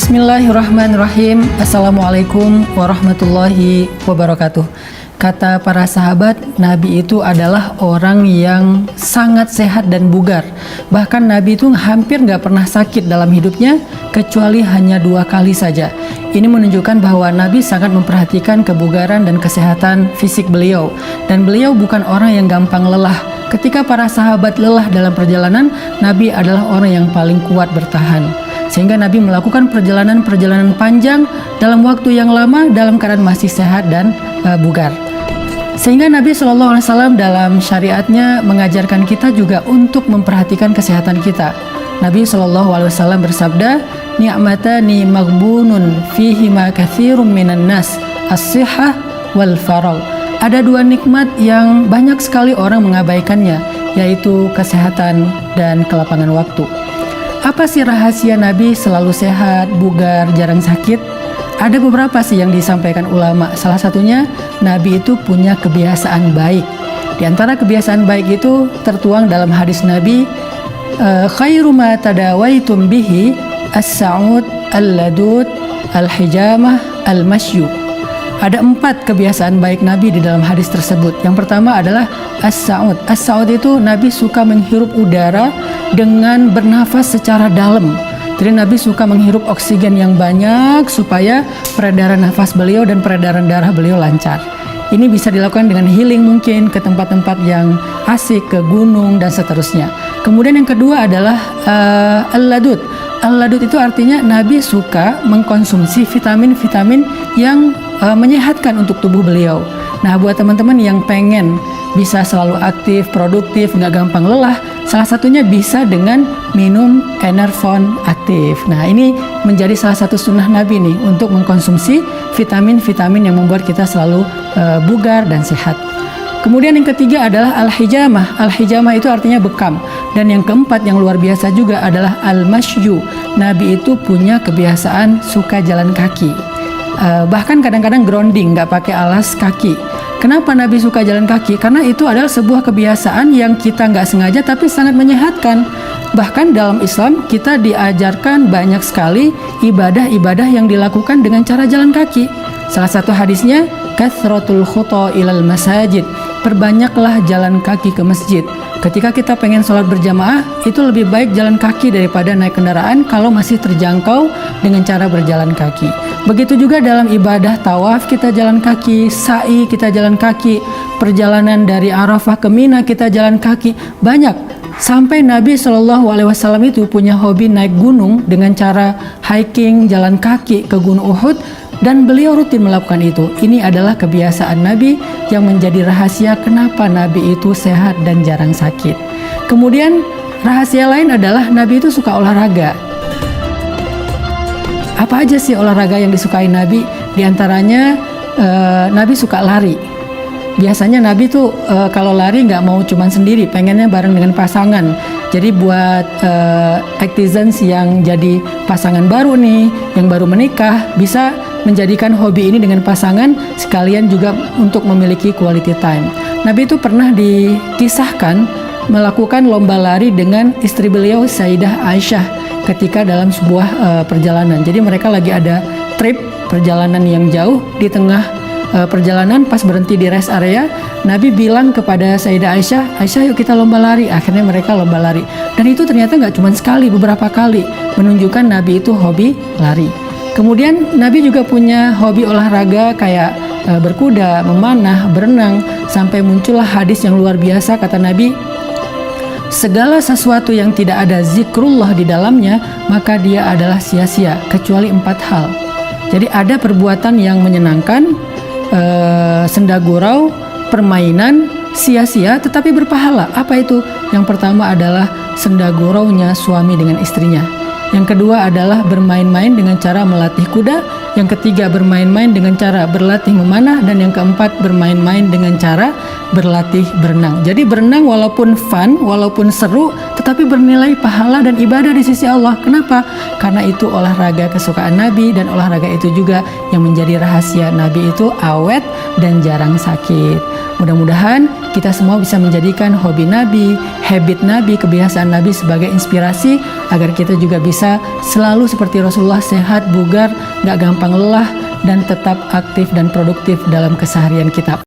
Bismillahirrahmanirrahim. Assalamualaikum warahmatullahi wabarakatuh. Kata para sahabat, Nabi itu adalah orang yang sangat sehat dan bugar. Bahkan Nabi itu hampir nggak pernah sakit dalam hidupnya, kecuali hanya 2 kali saja. Ini menunjukkan bahwa Nabi sangat memperhatikan kebugaran dan kesehatan fisik beliau. Dan beliau bukan orang yang gampang lelah. Ketika para sahabat lelah dalam perjalanan, Nabi adalah orang yang paling kuat bertahan. Sehingga Nabi melakukan perjalanan-perjalanan panjang dalam waktu yang lama dalam keadaan masih sehat dan bugar. Sehingga Nabi SAW dalam syariatnya mengajarkan kita juga untuk memperhatikan kesehatan kita. Nabi SAW bersabda, "Ni'matani maghbunun fihima katsirum minan nas, as-sihhah wal faragh." Ada 2 nikmat yang banyak sekali orang mengabaikannya, yaitu kesehatan dan kelapangan waktu. Apa sih rahasia Nabi selalu sehat, bugar, jarang sakit? Ada beberapa sih yang disampaikan ulama. Salah satunya, Nabi itu punya kebiasaan baik. Di antara kebiasaan baik itu tertuang dalam hadis Nabi, khairu ma tadawaitum bihi as-sa'ud, al-ladud, al-hijamah, al-masyu. Ada 4 kebiasaan baik Nabi di dalam hadis tersebut. Yang pertama adalah as-sa'ud. As-sa'ud itu Nabi suka menghirup udara dengan bernafas secara dalam. Jadi Nabi suka menghirup oksigen yang banyak supaya peredaran nafas beliau dan peredaran darah beliau lancar. Ini bisa dilakukan dengan healing mungkin ke tempat-tempat yang asik, ke gunung dan seterusnya. Kemudian yang kedua adalah al-ladud. Al-ladud itu artinya Nabi suka mengkonsumsi vitamin-vitamin yang menyehatkan untuk tubuh beliau. Nah, buat teman-teman yang pengen bisa selalu aktif, produktif, nggak gampang lelah, salah satunya bisa dengan minum Enervon aktif. Nah, ini menjadi salah satu sunnah Nabi nih untuk mengkonsumsi vitamin-vitamin yang membuat kita selalu bugar dan sehat. Kemudian yang ketiga adalah al-hijamah. Al-hijamah itu artinya bekam. Dan yang keempat yang luar biasa juga adalah al-masyu. Nabi itu punya kebiasaan suka jalan kaki. Bahkan kadang-kadang grounding, nggak pakai alas kaki. Kenapa Nabi suka jalan kaki? Karena itu adalah sebuah kebiasaan yang kita nggak sengaja tapi sangat menyehatkan. Bahkan dalam Islam kita diajarkan banyak sekali ibadah-ibadah yang dilakukan dengan cara jalan kaki. Salah satu hadisnya, kathratul khuta ilal masajid. Perbanyaklah jalan kaki ke masjid. Ketika kita pengen sholat berjamaah, itu lebih baik jalan kaki daripada naik kendaraan kalau masih terjangkau dengan cara berjalan kaki. Begitu juga dalam ibadah tawaf kita jalan kaki, sa'i kita jalan kaki, perjalanan dari Arafah ke Mina kita jalan kaki, banyak. Sampai Nabi SAW itu punya hobi naik gunung dengan cara hiking, jalan kaki ke Gunung Uhud, dan beliau rutin melakukan itu. Ini adalah kebiasaan Nabi yang menjadi rahasia kenapa Nabi itu sehat dan jarang sakit. Kemudian rahasia lain adalah Nabi itu suka olahraga. Apa aja sih olahraga yang disukai Nabi? Di antaranya Nabi suka lari. Biasanya Nabi tuh kalau lari nggak mau cuman sendiri, pengennya bareng dengan pasangan. Jadi buat netizen yang jadi pasangan baru nih, yang baru menikah, bisa menjadikan hobi ini dengan pasangan sekalian juga untuk memiliki quality time. Nabi itu pernah dikisahkan melakukan lomba lari dengan istri beliau Sayyidah Aisyah ketika dalam sebuah perjalanan. Jadi mereka lagi ada trip perjalanan yang jauh. Di tengah perjalanan pas berhenti di rest area, Nabi bilang kepada Sayyidah Aisyah, "Aisyah, yuk kita lomba lari." Akhirnya mereka lomba lari. Dan itu ternyata nggak cuma sekali, beberapa kali, menunjukkan Nabi itu hobi lari. Kemudian Nabi juga punya hobi olahraga kayak berkuda, memanah, berenang, sampai muncullah hadis yang luar biasa. Kata Nabi, segala sesuatu yang tidak ada zikrullah di dalamnya, maka dia adalah sia-sia, kecuali 4 hal. Jadi ada perbuatan yang menyenangkan, senda gurau, permainan, sia-sia tetapi berpahala. Apa itu? Yang pertama adalah senda guraunya suami dengan istrinya. Yang kedua adalah bermain-main dengan cara melatih kuda. Yang ketiga bermain-main dengan cara berlatih memanah. Dan yang keempat bermain-main dengan cara berlatih berenang. Jadi berenang walaupun fun, walaupun seru, tetapi bernilai pahala dan ibadah di sisi Allah. Kenapa? Karena itu olahraga kesukaan Nabi, dan olahraga itu juga yang menjadi rahasia Nabi itu awet dan jarang sakit. Mudah-mudahan kita semua bisa menjadikan hobi Nabi, habit Nabi, kebiasaan Nabi sebagai inspirasi agar kita juga bisa selalu seperti Rasulullah, sehat, bugar, gak gampang lelah, dan tetap aktif dan produktif dalam keseharian kita.